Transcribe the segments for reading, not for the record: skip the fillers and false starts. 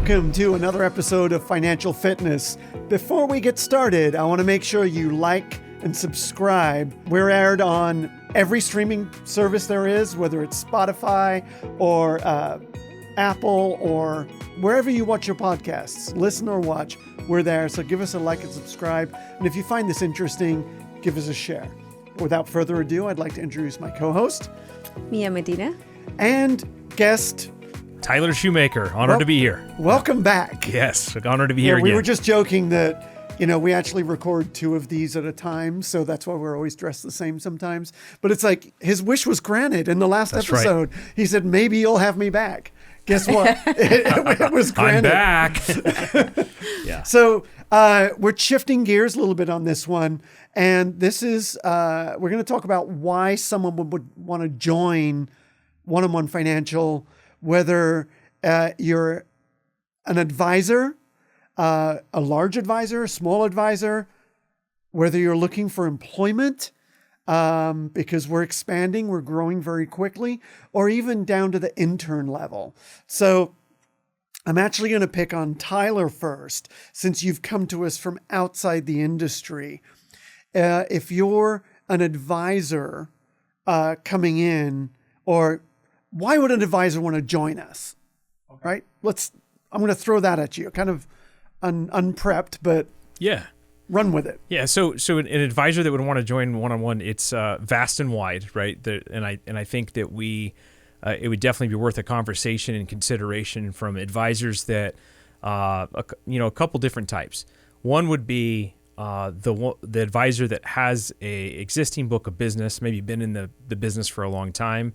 welcome to another episode of Financial Fitness. Before we get started, I want to make sure you like and subscribe. We're aired on every streaming service there is, whether it's Spotify or Apple or wherever you watch your podcasts. Listen or watch, we're there. So give us a like and subscribe. And if you find this interesting, give us a share. Without further ado, I'd like to introduce my co-host, Mia Medina, and guest, Tyler Shoemaker. Honored to be here. Welcome back. Yes, honored to be here again. We were just joking that, we actually record 2 of these at a time, so that's why we're always dressed the same sometimes. But it's like his wish was granted in the last episode. Right. He said, maybe you'll have me back. Guess what? it was granted. I'm back. Yeah. So we're shifting gears a little bit on this one. And this is, we're going to talk about why someone would want to join One-on-One Financial, whether you're an advisor, a large advisor, a small advisor, whether you're looking for employment, because we're expanding, we're growing very quickly, or even down to the intern level. So I'm actually going to pick on Tyler first, since you've come to us from outside the industry. If you're an advisor coming in, or why would an advisor want to join us? Okay. Right? I'm going to throw that at you, kind of unprepped, but yeah, run with it. Yeah. So an advisor that would want to join One-on-One, it's vast and wide, right? And I think that it would definitely be worth a conversation and consideration from advisors that a couple different types. One would be the advisor that has a existing book of business, maybe been in the business for a long time,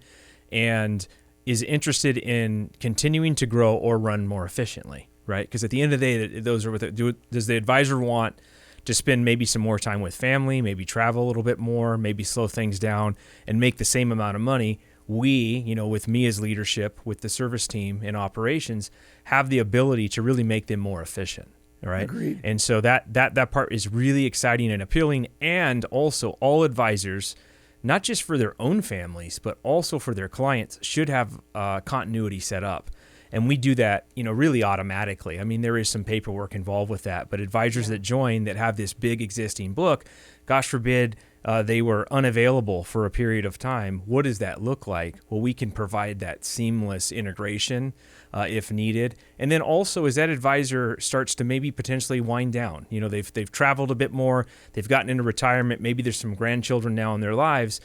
and is interested in continuing to grow or run more efficiently, right? Because at the end of the day, those are does the advisor want to spend maybe some more time with family, maybe travel a little bit more, maybe slow things down and make the same amount of money? We, with Mia's leadership, with the service team and operations, have the ability to really make them more efficient. Right. Agreed. And so that part is really exciting and appealing. And also all advisors, not just for their own families, but also for their clients, should have continuity set up. And we do that, really automatically. I mean, there is some paperwork involved with that, but advisors that join that have this big existing book, gosh forbid, they were unavailable for a period of time. What does that look like? Well, we can provide that seamless integration if needed. And then also as that advisor starts to maybe potentially wind down, they've traveled a bit more, they've gotten into retirement, maybe there's some grandchildren now in their lives,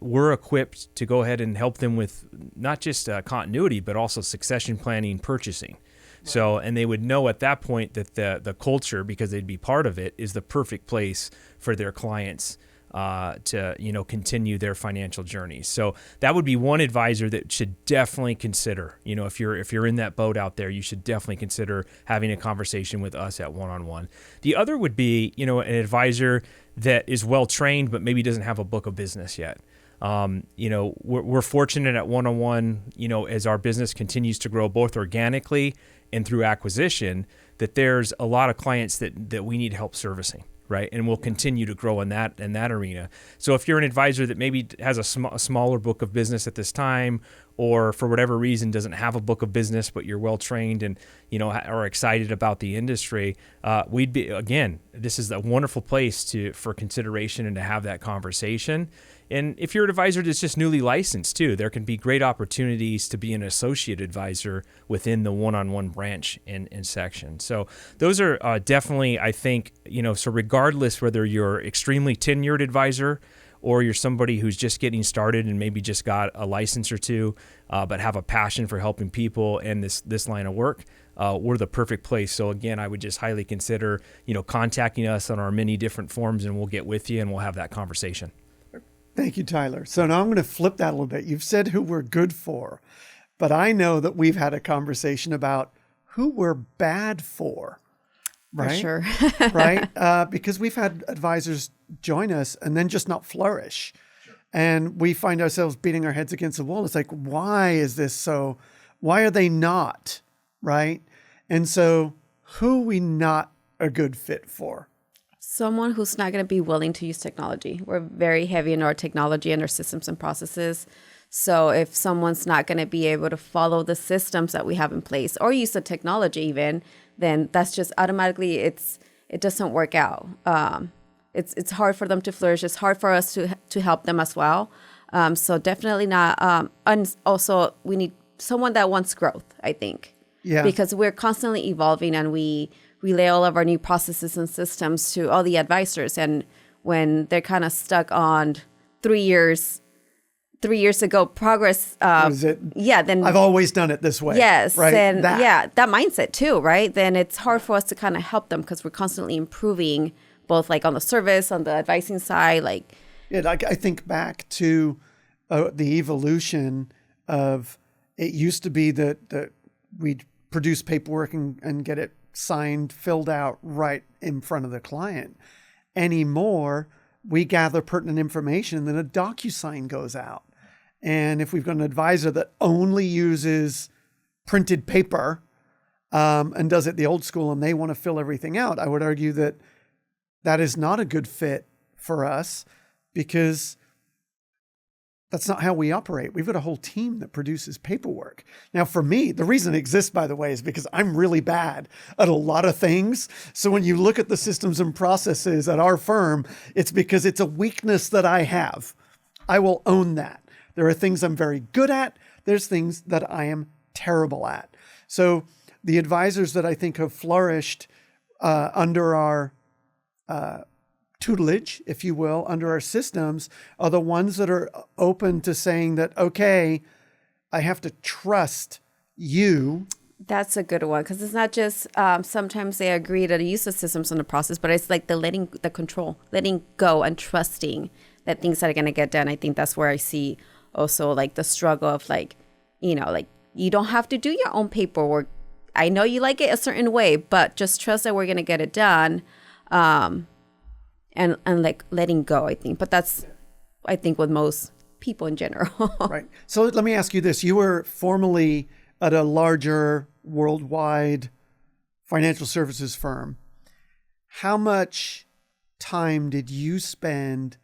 we're equipped to go ahead and help them with not just continuity, but also succession planning, purchasing. So, and they would know at that point that the culture, because they'd be part of it, is the perfect place for their clients to continue their financial journeys. So that would be one advisor that should definitely consider. If you're in that boat out there, you should definitely consider having a conversation with us at One-on-One. The other would be an advisor that is well trained but maybe doesn't have a book of business yet. We're fortunate at One-on-One, as our business continues to grow both organically and through acquisition, that there's a lot of clients that we need help servicing, right? And we'll continue to grow in that arena. So if you're an advisor that maybe has a smaller book of business at this time, or for whatever reason doesn't have a book of business, but you're well trained and are excited about the industry, this is a wonderful place for consideration and to have that conversation. And if you're an advisor that's just newly licensed too, there can be great opportunities to be an associate advisor within the One-on-One branch and section. So those are definitely, I think, so regardless whether you're extremely tenured advisor or you're somebody who's just getting started and maybe just got a license or two, but have a passion for helping people and this line of work, we're the perfect place. So again, I would just highly consider, contacting us on our many different forms, and we'll get with you and we'll have that conversation. Thank you, Tyler. So now I'm going to flip that a little bit. You've said who we're good for, but I know that we've had a conversation about who we're bad for. Right? For sure. Right? Because we've had advisors join us and then just not flourish. Sure. And we find ourselves beating our heads against the wall. It's like, why is this so? Why are they not? Right? And so who we not a good fit for? Someone who's not going to be willing to use technology. We're very heavy in our technology and our systems and processes. So if someone's not going to be able to follow the systems that we have in place or use the technology even, then that's just automatically it doesn't work out. It's hard for them to flourish. It's hard for us to help them as well. So definitely not. And also we need someone that wants growth, I think. Yeah. Because we're constantly evolving and we relay all of our new processes and systems to all the advisors. And when they're kind of stuck on 3 years ago progress, then I've always done it this way. Yes. Right. And that mindset too, right? Then it's hard for us to kind of help them because we're constantly improving both like on the service, on the advising side, like. Yeah, I think back to the evolution of it used to be that we'd produce paperwork and get it signed, filled out right in front of the client. Anymore, we gather pertinent information and then a DocuSign goes out. And if we've got an advisor that only uses printed paper and does it the old school and they want to fill everything out, I would argue that that is not a good fit for us because that's not how we operate. We've got a whole team that produces paperwork. Now, for me, the reason it exists, by the way, is because I'm really bad at a lot of things. So when you look at the systems and processes at our firm, it's because it's a weakness that I have. I will own that. There are things I'm very good at. There's things that I am terrible at. So the advisors that I think have flourished under our tutelage, if you will, under our systems are the ones that are open to saying that, okay, I have to trust you. That's a good one because it's not just sometimes they agree to use the systems in the process, but it's like letting go and trusting that things are going to get done. I think that's where I see also like the struggle of like, like you don't have to do your own paperwork. I know you like it a certain way, but just trust that we're going to get it done. And like letting go, I think. But that's, I think, with most people in general. Right. So let me ask you this. You were formerly at a larger worldwide financial services firm. How much time did you spend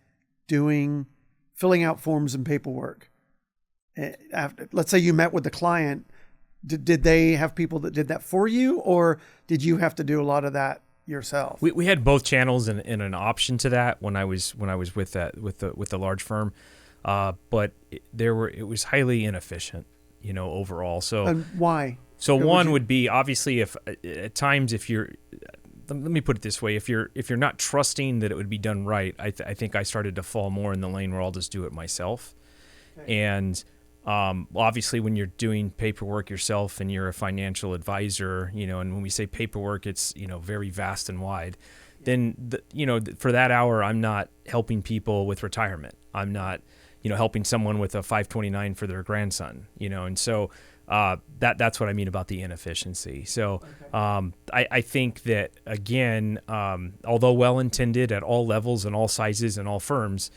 filling out forms and paperwork? Let's say you met with the client. Did they have people that did that for you, or did you have to do a lot of that yourself? We had both channels and an option to that when I was with the large firm, but it was highly inefficient, overall. So and why? So one would be obviously if at times if you're, let me put it this way, if you're not trusting that it would be done right, I think I started to fall more in the lane where I'll just do it myself. Okay. And obviously when you're doing paperwork yourself and you're a financial advisor, and when we say paperwork, it's, very vast and wide, then, for that hour, I'm not helping people with retirement. I'm not, helping someone with a 529 for their grandson, and so that's what I mean about the inefficiency. So I think that, again, although well-intended at all levels and all sizes and all firms,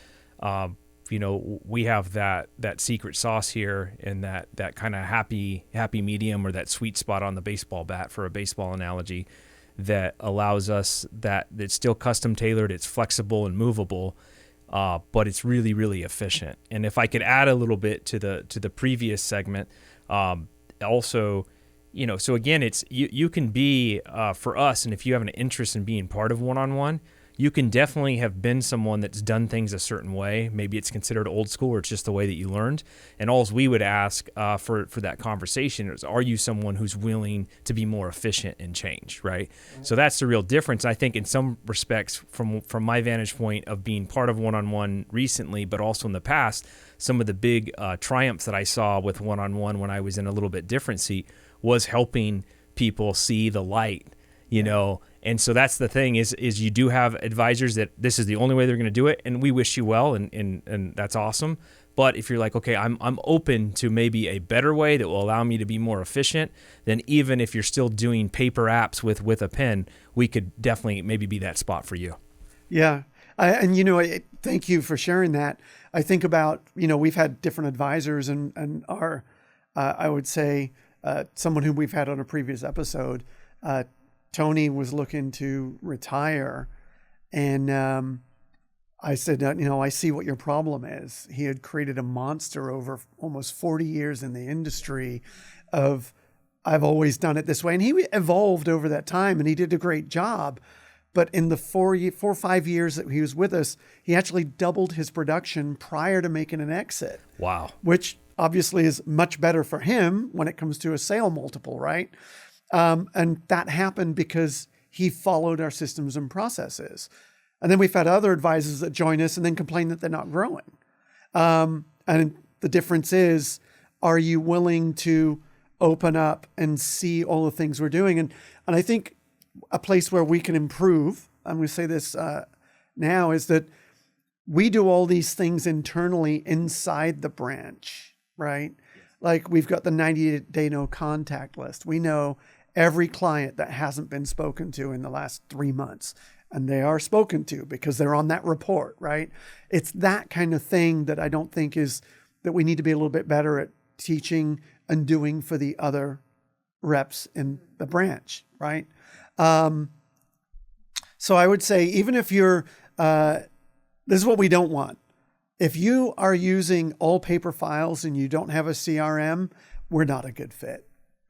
we have that secret sauce here and that kind of happy medium or that sweet spot on the baseball bat, for a baseball analogy, that allows us that it's still custom tailored, it's flexible and movable, but it's really, really efficient. And if I could add a little bit to the previous segment, also, so again, it's you can be for us, and if you have an interest in being part of one-on-one, you can definitely have been someone that's done things a certain way. Maybe it's considered old school or it's just the way that you learned. And all we would ask for that conversation is, are you someone who's willing to be more efficient and change, right? Mm-hmm. So that's the real difference. I think in some respects, from my vantage point of being part of one-on-one recently, but also in the past, some of the big triumphs that I saw with one-on-one when I was in a little bit different seat was helping people see the light, And so that's the thing is you do have advisors that this is the only way they're going to do it, and we wish you well, and that's awesome. But if you're like, okay, I'm open to maybe a better way that will allow me to be more efficient, then even if you're still doing paper apps with a pen, we could definitely maybe be that spot for you. Yeah. Thank you for sharing that. I think about, we've had different advisors and our, I would say, someone who we've had on a previous episode, Tony was looking to retire, and I said, I see what your problem is. He had created a monster over almost 40 years in the industry of, I've always done it this way. And he evolved over that time and he did a great job. But in the 4 or 5 years that he was with us, he actually doubled his production prior to making an exit. Wow. Which obviously is much better for him when it comes to a sale multiple, right? And that happened because he followed our systems and processes. And then we've had other advisors that join us and then complain that they're not growing. And the difference is, are you willing to open up and see all the things we're doing? And I think a place where we can improve, I'm going to say this now, is that we do all these things internally inside the branch, right? Like we've got the 90-day no contact list. We know every client that hasn't been spoken to in the last 3 months, and they are spoken to because they're on that report, right? It's that kind of thing that I don't think is that we need to be a little bit better at teaching and doing for the other reps in the branch, right? So I would say, even if you're, this is what we don't want. If you are using all paper files and you don't have a CRM, we're not a good fit.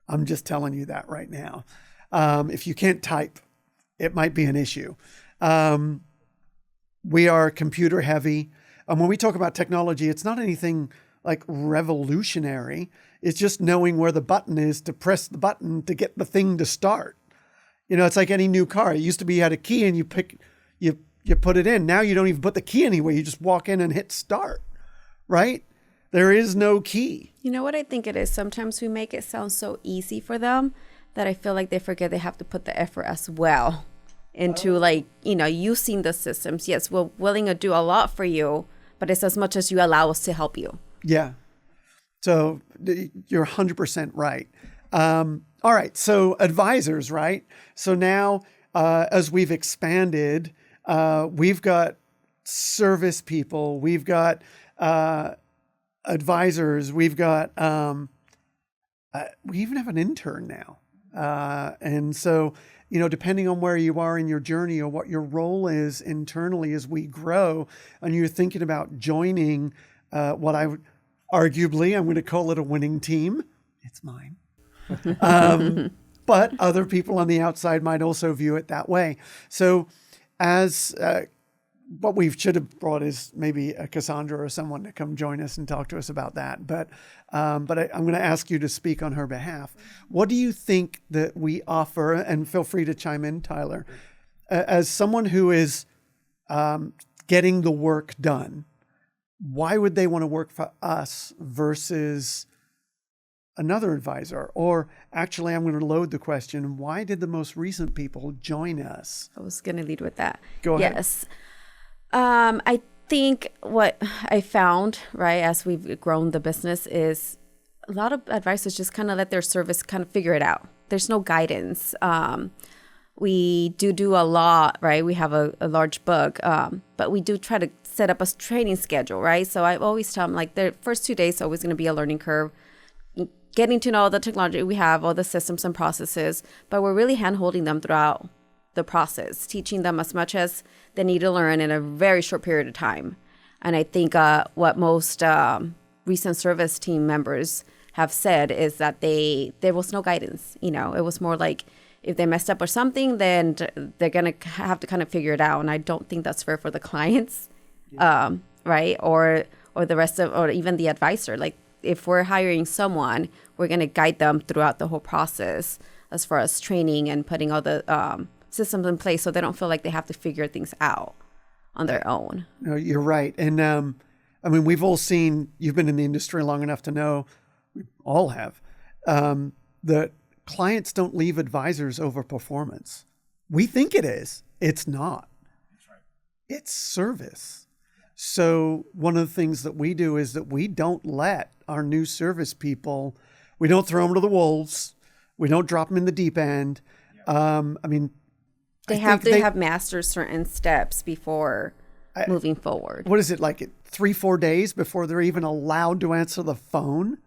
I'm just telling you that right now. If you can't type, it might be an issue. We are computer heavy. And when we talk about technology, it's not anything like revolutionary. It's just knowing where the button is to press the button to get the thing to start. It's like any new car. It used to be you had a key and you put it in. Now you don't even put the key anywhere. You just walk in and hit start, right? There is no key. You know what I think it is? Sometimes we make it sound so easy for them that I feel like they forget they have to put the effort as well into using the systems. Yes, we're willing to do a lot for you, but it's as much as you allow us to help you. Yeah. So you're 100% right. All right. So advisors, right? So now, as we've expanded, we've got service people, we've got, advisors, we've got, we even have an intern now. And so, depending on where you are in your journey or what your role is internally as we grow, and you're thinking about joining, what I would arguably, I'm going to call it a winning team. It's mine. But other people on the outside might also view it that way. So as what we should have brought is maybe a Cassandra or someone to come join us and talk to us about that. But I'm going to ask you to speak on her behalf. What do you think that we offer? And feel free to chime in, Tyler. As someone who is getting the work done, why would they want to work for us versus another advisor? Or actually, I'm going to load the question. Why did the most recent people join us? I was going to lead with that. Go ahead. Yes. I think what I found, right, as we've grown the business is a lot of advisors just kind of let their service kind of figure it out. There's no guidance. We do a lot, right? We have a large book, but we do try to set up a training schedule, right? So I always tell them, like, the first 2 days is always going to be a learning curve, getting to know the technology we have, all the systems and processes, but we're really hand-holding them throughout the process, teaching them as much as they need to learn in a very short period of time. And I think what most recent service team members have said is that there was no guidance. It was more like if they messed up or something, then they're going to have to kind of figure it out. And I don't think that's fair for the clients, right? Or the rest of, or even the advisor. Like, if we're hiring someone, we're going to guide them throughout the whole process as far as training and putting all the systems in place so they don't feel like they have to figure things out on their own. No, you're right. And we've all seen, you've been in the industry long enough to know, we all have, that clients don't leave advisors over performance. We think it is. It's not. That's right. It's service. So one of the things that we do is that we don't let our new service people, we don't throw them to the wolves. We don't drop them in the deep end. They have mastered certain steps before moving forward. What is it, like 3-4 days before they're even allowed to answer the phone?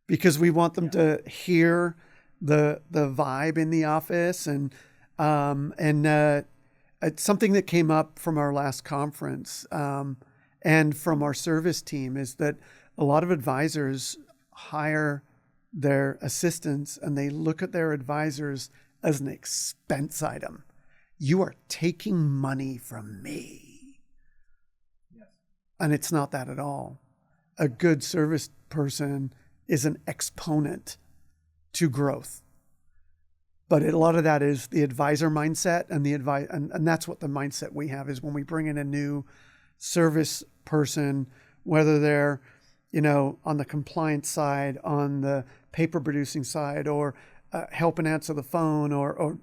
Because we want them to hear the vibe in the office. And it's something that came up from our last conference and from our service team is that a lot of advisors hire their assistants and they look at their advisors as an expense item. You are taking money from me. Yes. And it's not that at all. A good service person is an exponent to growth. But a lot of that is the advisor mindset and and that's what the mindset we have is when we bring in a new service person, whether they're, on the compliance side, on the paper producing side, or helping answer the phone, or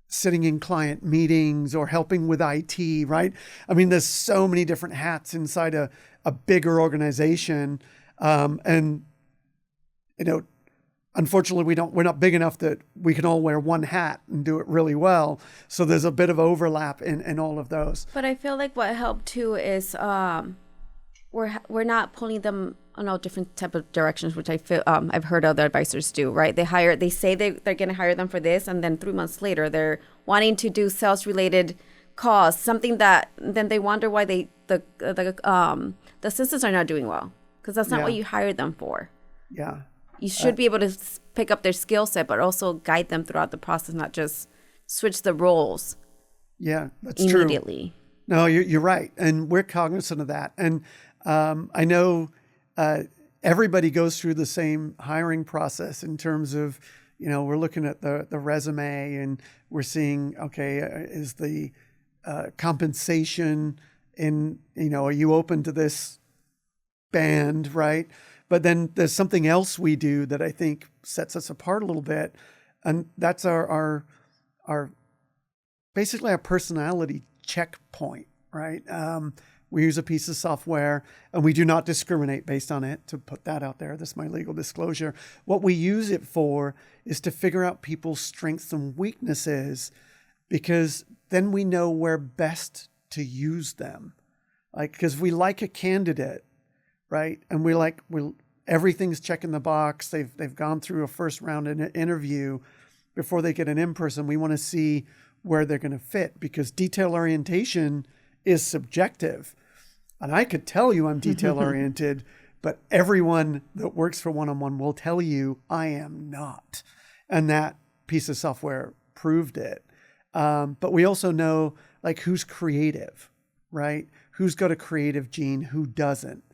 sitting in client meetings, or helping with IT, right? I mean, there's so many different hats inside a bigger organization. Unfortunately, we're not big enough that we can all wear one hat and do it really well. So there's a bit of overlap in all of those. But I feel like what helped too is we're not pulling them in all different type of directions, which I feel I've heard other advisors do, right? They say they're going to hire them for this, and then 3 months later they're wanting to do sales related calls, something that then they wonder why the assistants are not doing well, because that's not what you hired them for. Yeah. You should be able to pick up their skill set, but also guide them throughout the process, not just switch the roles. Yeah, that's immediately. True. No, you're right. And we're cognizant of that. And I know everybody goes through the same hiring process in terms of, we're looking at the resume and we're seeing, okay, is the compensation are you open to this band, right? But then there's something else we do that I think sets us apart a little bit. And that's our basically our personality checkpoint, right? We use a piece of software and we do not discriminate based on it, to put that out there. That's my legal disclosure. What we use it for is to figure out people's strengths and weaknesses, because then we know where best to use them. Like, because we like a candidate, right? And everything's checking the box. They've gone through a first round interview before they get an in-person. We want to see where they're going to fit, because detail orientation is subjective. And I could tell you I'm detail oriented, but everyone that works for one-on-one will tell you I am not. And that piece of software proved it. But we also know who's creative, right? Who's got a creative gene, who doesn't.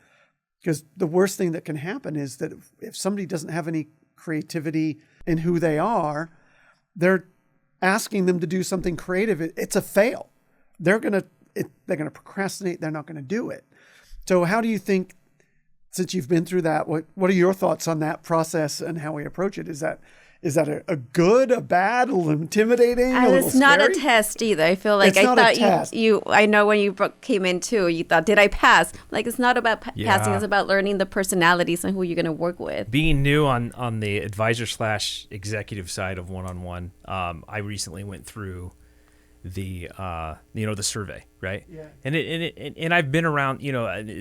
Because the worst thing that can happen is that if somebody doesn't have any creativity in who they are, they're asking them to do something creative. It's a fail. They're gonna procrastinate. They're not gonna do it. So how do you think, since you've been through that, what are your thoughts on that process and how we approach it? Is that a good, a bad, a little intimidating, a little It's not scary? a test either. I feel like It's not a test. I know when you came in too, you thought, did I pass? Like, it's not about passing. It's about learning the personalities and who you're going to work with. Being new on the advisor / executive side of one-on-one, I recently went through the the survey, right? Yeah. And I've been around,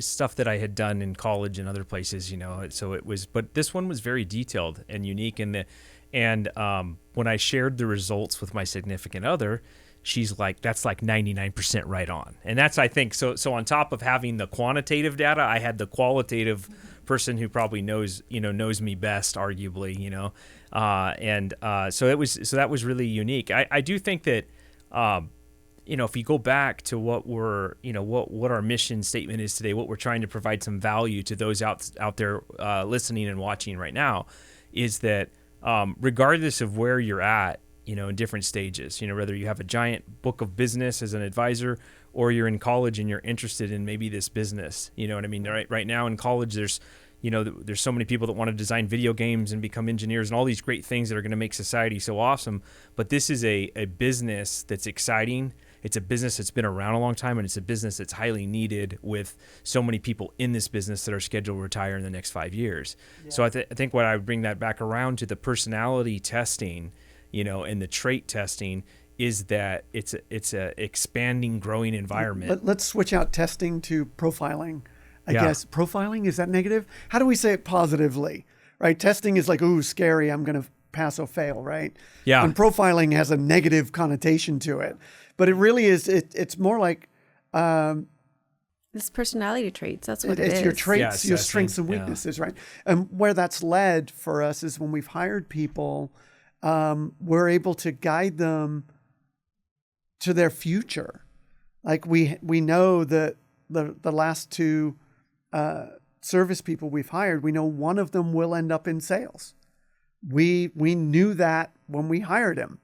stuff that I had done in college and other places, so it was, but this one was very detailed and unique And when I shared the results with my significant other, she's like, that's like 99% right on. And that's, I think, so on top of having the quantitative data, I had the qualitative person who probably knows me best, arguably, so that was really unique. I do think that, if you go back to what what our mission statement is today, what we're trying to provide some value to those out there listening and watching right now, is that regardless of where you're at, in different stages, whether you have a giant book of business as an advisor or you're in college and you're interested in maybe this business, you know what I mean? Right now in college, there's so many people that want to design video games and become engineers and all these great things that are going to make society so awesome. But this is a business that's exciting. It's a business that's been around a long time, and it's a business that's highly needed, with so many people in this business that are scheduled to retire in the next 5 years. Yeah. So I think what I would bring that back around to the personality testing, and the trait testing, is that it's a expanding, growing environment. Let's switch out testing to profiling. I guess profiling, is that negative? How do we say it positively? Right? Testing is like, ooh, scary. I'm going to pass or fail, right? Yeah. And profiling has a negative connotation to it. But it really is. It's more like It's personality traits. That's what it it's is. your traits, Yeah, your assessing, strengths and yeah. weaknesses, right? And where that's led for us is when we've hired people, we're able to guide them to their future. Like we know that the last two service people we've hired, we know one of them will end up in sales. We knew that when we hired him,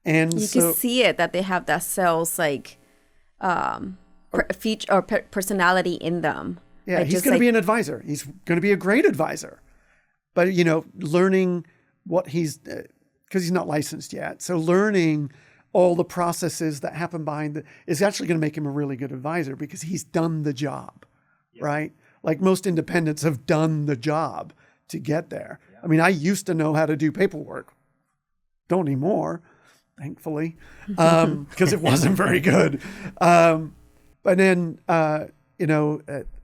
and You so can see it that they have that sales like feature or personality in them. yeah, Like, he's just going to like- be an advisor. He's going to be a great advisor. But learning what he's because he's not licensed yet, so learning all the processes that happen behind is actually going to make him a really good advisor because he's done the job, right? Like most independents have done the job to get there. I mean, I used to know how to do paperwork. Don't anymore, thankfully, because it wasn't very good. But then, and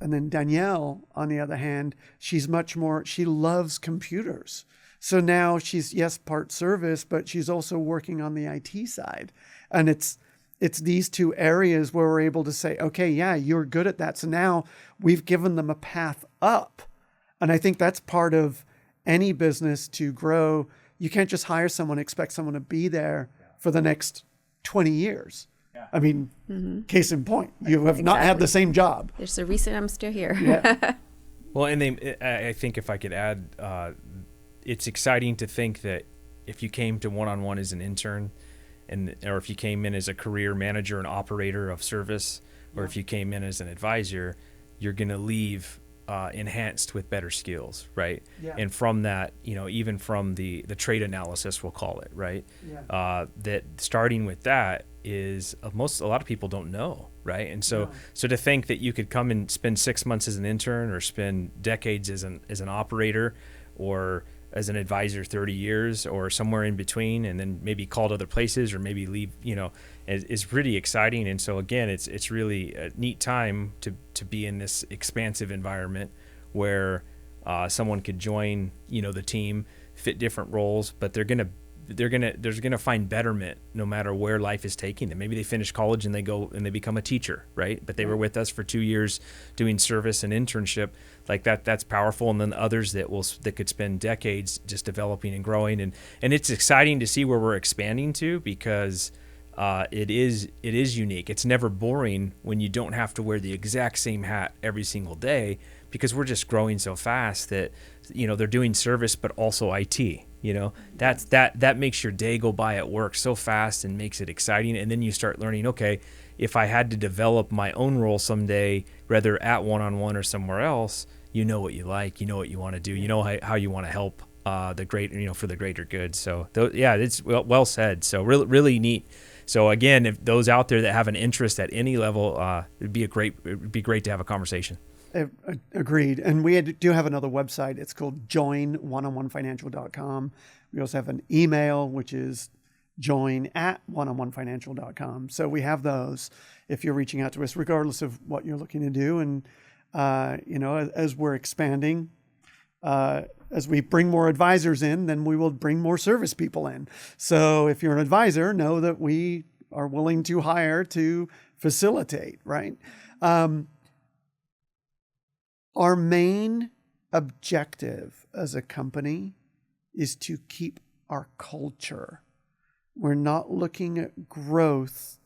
then Danielle, on the other hand, she's much more, she loves computers. So now she's, yes, part service, but she's also working on the IT side. And it's these two areas where we're able to say, okay, yeah, you're good at that. So now we've given them a path up. And I think that's part of any business to grow. You can't just hire someone, expect someone to be there for the next 20 years. I mean, case in point, you have not had the same job. There's a reason I'm still here. Yeah. Well, and I think if I could add, it's exciting to think that if you came to one-on-one as an intern, or if you came in as a career manager and operator of service, or if you came in as an advisor, you're going to leave enhanced with better skills, right? Yeah. And from that, even from the trade analysis, we'll call it, right? Yeah. That starting with that is a lot of people don't know, right? And so to think that you could come and spend 6 months as an intern, or spend decades as an operator, or as an advisor 30 years, or somewhere in between, and then maybe called other places, or maybe leave, is pretty exciting. And so again, it's really a neat time to be in this expansive environment where someone could join, the team, fit different roles, but they're gonna find betterment no matter where life is taking them. Maybe they finish college and they go and they become a teacher, right? But they were with us for 2 years doing service and internship. Like that's powerful. And then others that could spend decades just developing and growing. And it's exciting to see where we're expanding to, because it is unique. It's never boring when you don't have to wear the exact same hat every single day, because we're just growing so fast that they're doing service but also IT. That makes your day go by at work so fast and makes it exciting. And then you start learning, okay, if I had to develop my own role someday, whether at one-on-one or somewhere else, what you like, what you want to do, how you want to help the great, for the greater good. So it's well said. So really neat. So again, if those out there that have an interest at any level, it'd be great to have a conversation. Agreed. And we do have another website. It's called join1on1financial.com. We also have an email, which is join@oneononefinancial.com. So we have those if you're reaching out to us, regardless of what you're looking to do. And, as we're expanding, as we bring more advisors in, then we will bring more service people in. So if you're an advisor, know that we are willing to hire to facilitate, right? Our main objective as a company is to keep our culture. We're not looking at growth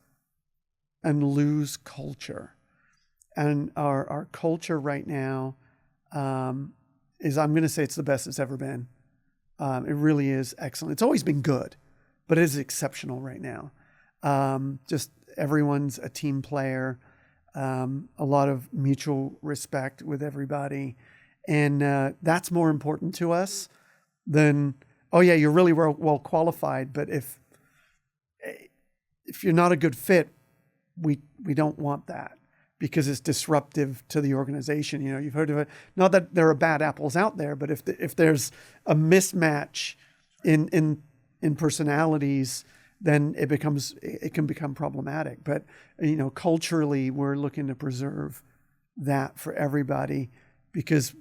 and lose culture. And our culture right now is, I'm going to say, it's the best it's ever been. It really is excellent. It's always been good, but it is exceptional right now. Just everyone's a team player. A lot of mutual respect with everybody. And that's more important to us than, oh yeah, you're really well qualified, but if you're not a good fit, we don't want that, because it's disruptive to the organization. You've heard of it. Not that there are bad apples out there, but if there's a mismatch in personalities, then it can become problematic. But culturally, we're looking to preserve that for everybody, because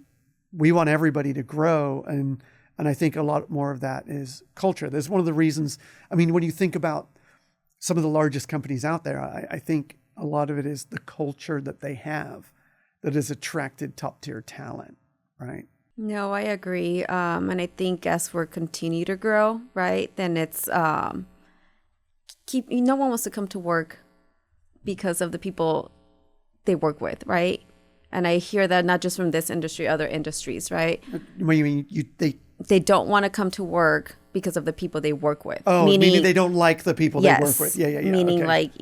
we want everybody to grow, and I think a lot more of that is culture. That's one of the reasons. I mean, when you think about some of the largest companies out there, I think a lot of it is the culture that they have that has attracted top tier talent, right? No, I agree. And I think as we continue to grow, right, then it's no one wants to come to work because of the people they work with, right? And I hear that not just from this industry, other industries, right? What do you mean? They don't want to come to work because of the people they work with. Oh, meaning they don't like the people they work with. Yeah. Meaning okay. like,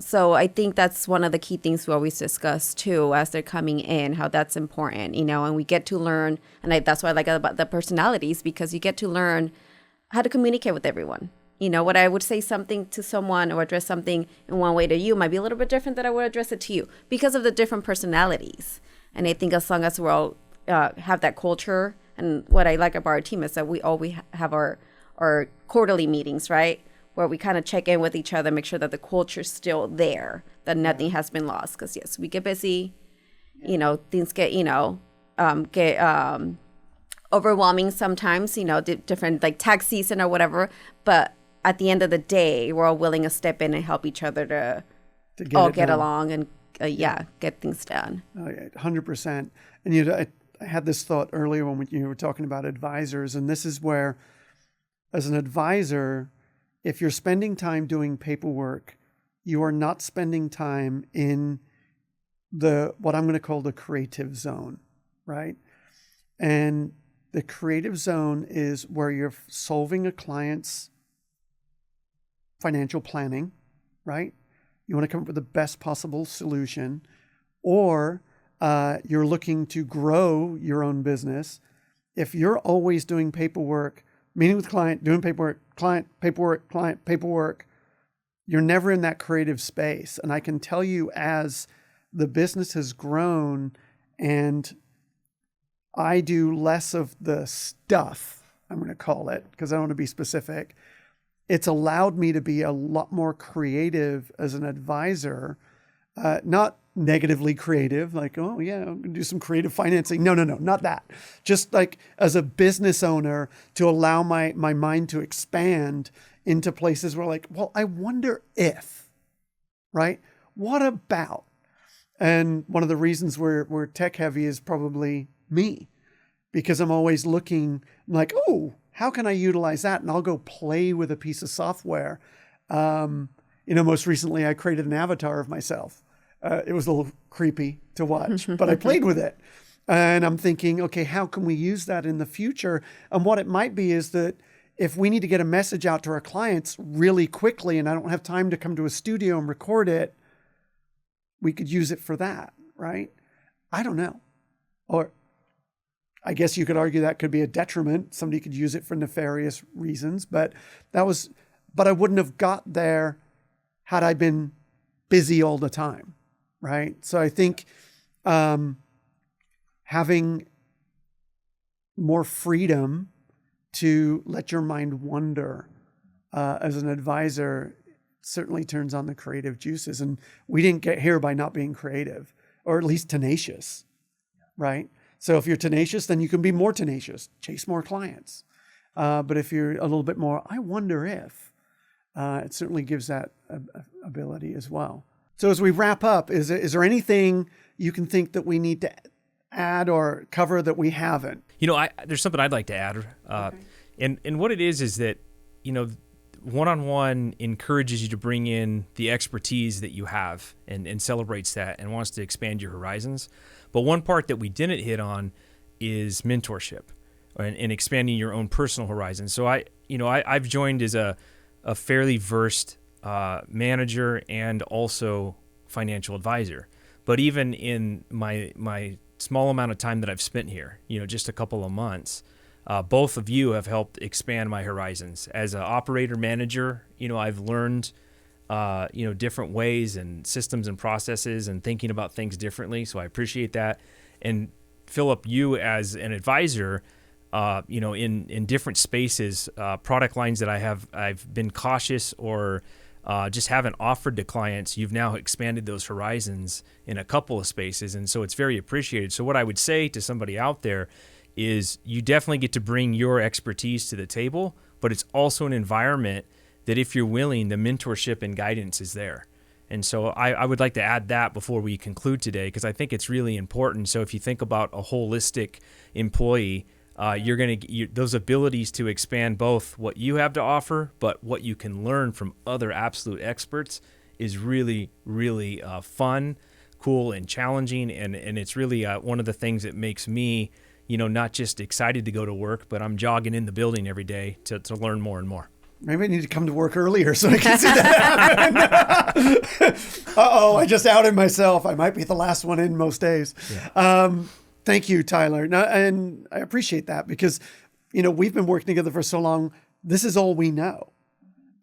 so I think that's one of the key things we always discuss too as they're coming in, how that's important, and we get to learn. And that's what I like about the personalities, because you get to learn how to communicate with everyone. What I would say something to someone or address something in one way to you might be a little bit different than I would address it to you because of the different personalities. And I think as long as we all have that culture, and what I like about our team is that we always have our quarterly meetings, right? Where we kind of check in with each other, make sure that the culture's still there, that nothing has been lost. Because yes, we get busy, things get, overwhelming sometimes, different like tax season or whatever. But at the end of the day, we're all willing to step in and help each other to all get along and get things done. Oh, yeah, 100%. And I had this thought earlier when you were talking about advisors, and this is where, as an advisor, if you're spending time doing paperwork, you are not spending time in what I'm going to call the creative zone, right? And the creative zone is where you're solving a client's financial planning, right? You want to come up with the best possible solution, or you're looking to grow your own business. If you're always doing paperwork, meeting with client, doing paperwork, client, paperwork, you're never in that creative space. And I can tell you, as the business has grown and I do less of the stuff, I'm going to call it, because I don't want to be specific, it's allowed me to be a lot more creative as an advisor, not negatively creative, like, oh yeah, I'm going to do some creative financing. No, not that. Just like as a business owner, to allow my mind to expand into places where, like, well, I wonder if, right? What about? And one of the reasons we're tech heavy is probably me, because I'm always looking like, oh, how can I utilize that? And I'll go play with a piece of software. Most recently I created an avatar of myself. It was a little creepy to watch, but I played with it. And I'm thinking, okay, how can we use that in the future? And what it might be is that if we need to get a message out to our clients really quickly and I don't have time to come to a studio and record it, we could use it for that, right? I don't know. Or I guess you could argue that could be a detriment. Somebody could use it for nefarious reasons, but I wouldn't have got there had I been busy all the time, right? So I think having more freedom to let your mind wander as an advisor certainly turns on the creative juices. And we didn't get here by not being creative, or at least tenacious, right? So if you're tenacious, then you can be more tenacious, chase more clients. But if you're a little bit more, I wonder if, it certainly gives that ability as well. So as we wrap up, is there anything you can think that we need to add or cover that we haven't? There's something I'd like to add. Okay. And what it is that, one-on-one encourages you to bring in the expertise that you have and celebrates that and wants to expand your horizons. But one part that we didn't hit on is mentorship and expanding your own personal horizons. So I've joined as a fairly versed manager and also financial advisor. But even in my small amount of time that I've spent here, just a couple of months, both of you have helped expand my horizons. As an operator manager, I've learned, different ways and systems and processes and thinking about things differently. So I appreciate that. And Philip, you as an advisor, in different spaces, product lines that I've been cautious or just haven't offered to clients, you've now expanded those horizons in a couple of spaces. And so it's very appreciated. So what I would say to somebody out there is you definitely get to bring your expertise to the table, but it's also an environment that if you're willing, the mentorship and guidance is there. And so I would like to add that before we conclude today, because I think it's really important. So if you think about a holistic employee, you're going to those abilities to expand both what you have to offer, but what you can learn from other absolute experts is really, really fun, cool, and challenging. And it's really one of the things that makes me, not just excited to go to work, but I'm jogging in the building every day to learn more and more. Maybe I need to come to work earlier so I can see that happen. Uh-oh, I just outed myself. I might be the last one in most days. Yeah. Thank you, Tyler. No, and I appreciate that because, we've been working together for so long. This is all we know.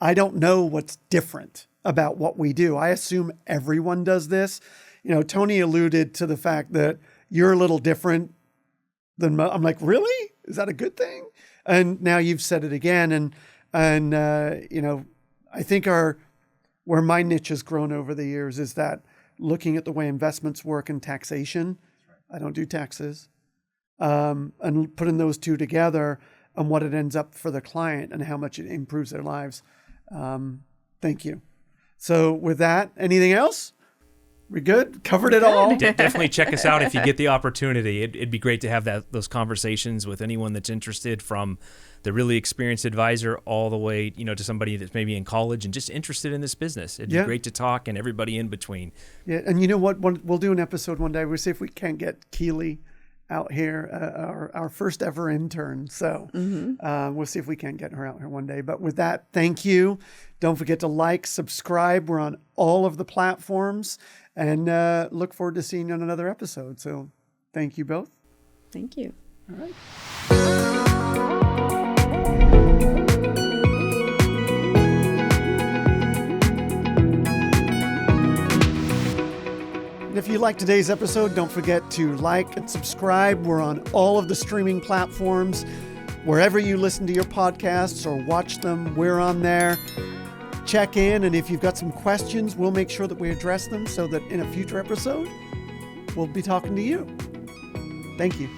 I don't know what's different about what we do. I assume everyone does this. Tony alluded to the fact that you're a little different than I'm like, really? Is that a good thing? And now you've said it again. And I think where my niche has grown over the years is that looking at the way investments work and taxation. I don't do taxes, and putting those two together and what it ends up for the client and how much it improves their lives. Thank you. So with that, anything else? We good? Covered it all? Definitely check us out if you get the opportunity. It'd be great to have those conversations with anyone that's interested, from the really experienced advisor all the way, to somebody that's maybe in college and just interested in this business. It'd be great to talk, and everybody in between. Yeah, and you know what? We'll do an episode one day. We'll see if we can't get Keely out here, our first ever intern. So we'll see if we can't get her out here one day. But with that, thank you. Don't forget to like, subscribe. We're on all of the platforms, and look forward to seeing you on another episode. So thank you both. Thank you. All right. If you like today's episode, don't forget to like and subscribe. We're on all of the streaming platforms. Wherever you listen to your podcasts or watch them, we're on there. Check in, and if you've got some questions, we'll make sure that we address them so that in a future episode, we'll be talking to you. Thank you.